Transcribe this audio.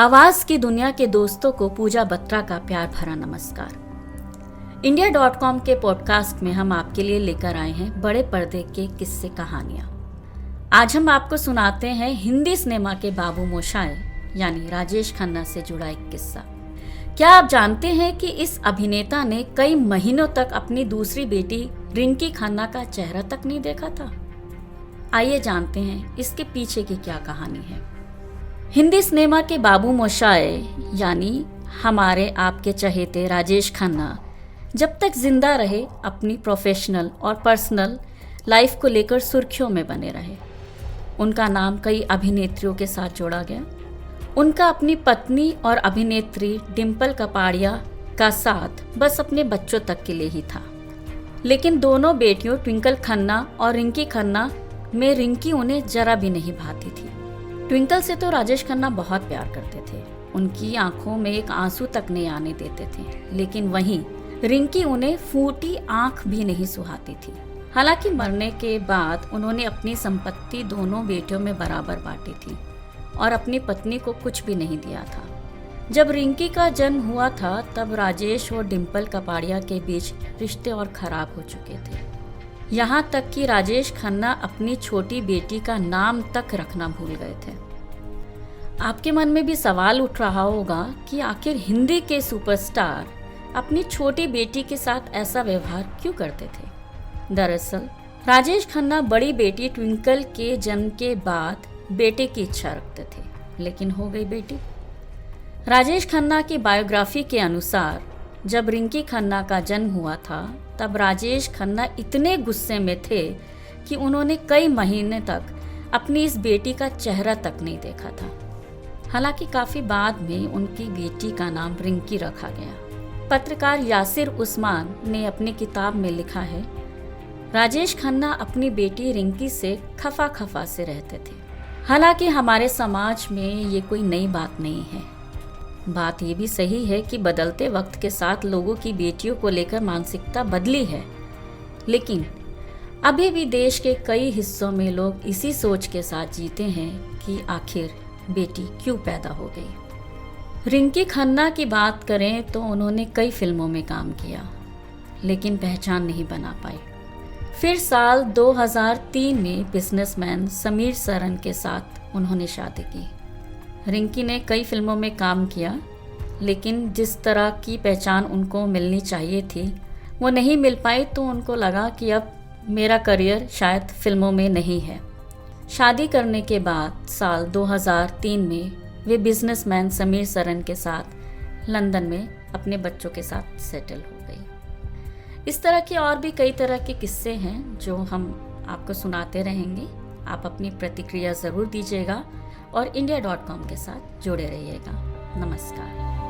आवाज की दुनिया के दोस्तों को पूजा बत्रा का प्यार भरा नमस्कार। इंडिया.com के पॉडकास्ट में हम आपके लिए लेकर आए हैं बड़े पर्दे के किस्से कहानियां। आज हम आपको सुनाते हैं हिंदी सिनेमा के बाबू मोशाय यानी राजेश खन्ना से जुड़ा एक किस्सा। क्या आप जानते हैं कि इस अभिनेता ने कई महीनों तक अपनी दूसरी बेटी रिंकी खन्ना का चेहरा तक नहीं देखा था? आइए जानते हैं इसके पीछे की क्या कहानी है। हिंदी सिनेमा के बाबू मोशाय यानी हमारे आपके चहेते राजेश खन्ना जब तक जिंदा रहे अपनी प्रोफेशनल और पर्सनल लाइफ को लेकर सुर्खियों में बने रहे। उनका नाम कई अभिनेत्रियों के साथ जोड़ा गया। उनका अपनी पत्नी और अभिनेत्री डिम्पल कपाड़िया का साथ बस अपने बच्चों तक के लिए ही था। लेकिन दोनों बेटियों ट्विंकल खन्ना और रिंकी खन्ना में रिंकी उन्हें जरा भी नहीं भाती थी। ट्विंकल से तो राजेश खन्ना बहुत प्यार करते थे, उनकी आंखों में एक आंसू तक नहीं आने देते थे। लेकिन वहीं रिंकी उन्हें फूटी आंख भी नहीं सुहाती थी। हालांकि मरने के बाद उन्होंने अपनी संपत्ति दोनों बेटियों में बराबर बांटी थी और अपनी पत्नी को कुछ भी नहीं दिया था। जब रिंकी का जन्म हुआ था तब राजेश और डिम्पल कपाड़िया के बीच रिश्ते और खराब हो चुके थे। यहाँ तक कि राजेश खन्ना अपनी छोटी बेटी का नाम तक रखना भूल गए थे। आपके मन में भी सवाल उठ रहा होगा कि आखिर हिंदी के सुपरस्टार अपनी छोटी बेटी के साथ ऐसा व्यवहार क्यों करते थे। दरअसल राजेश खन्ना बड़ी बेटी ट्विंकल के जन्म के बाद बेटे की इच्छा रखते थे, लेकिन हो गई बेटी। राजेश खन्ना की बायोग्राफी के अनुसार जब रिंकी खन्ना का जन्म हुआ था तब राजेश खन्ना इतने गुस्से में थे कि उन्होंने कई महीने तक अपनी इस बेटी का चेहरा तक नहीं देखा था। हालांकि काफी बाद में उनकी बेटी का नाम रिंकी रखा गया। पत्रकार यासिर उस्मान ने अपनी किताब में लिखा है, राजेश खन्ना अपनी बेटी रिंकी से खफा खफा से रहते थे। हालांकि हमारे समाज में ये कोई नई बात नहीं है। बात ये भी सही है कि बदलते वक्त के साथ लोगों की बेटियों को लेकर मानसिकता बदली है, लेकिन अभी भी देश के कई हिस्सों में लोग इसी सोच के साथ जीते हैं कि आखिर बेटी क्यों पैदा हो गई। रिंकी खन्ना की बात करें तो उन्होंने कई फिल्मों में काम किया, लेकिन पहचान नहीं बना पाई। फिर साल 2003 में बिजनेसमैन समीर सरन के साथ उन्होंने शादी की। रिंकी ने कई फिल्मों में काम किया, लेकिन जिस तरह की पहचान उनको मिलनी चाहिए थी वो नहीं मिल पाई, तो उनको लगा कि अब मेरा करियर शायद फिल्मों में नहीं है। शादी करने के बाद साल 2003 में वे बिजनेसमैन समीर सरन के साथ लंदन में अपने बच्चों के साथ सेटल हो गई। इस तरह के और भी कई तरह के किस्से हैं जो हम आपको सुनाते रहेंगे। आप अपनी प्रतिक्रिया ज़रूर दीजिएगा और इंडिया.com के साथ जुड़े रहिएगा। नमस्कार।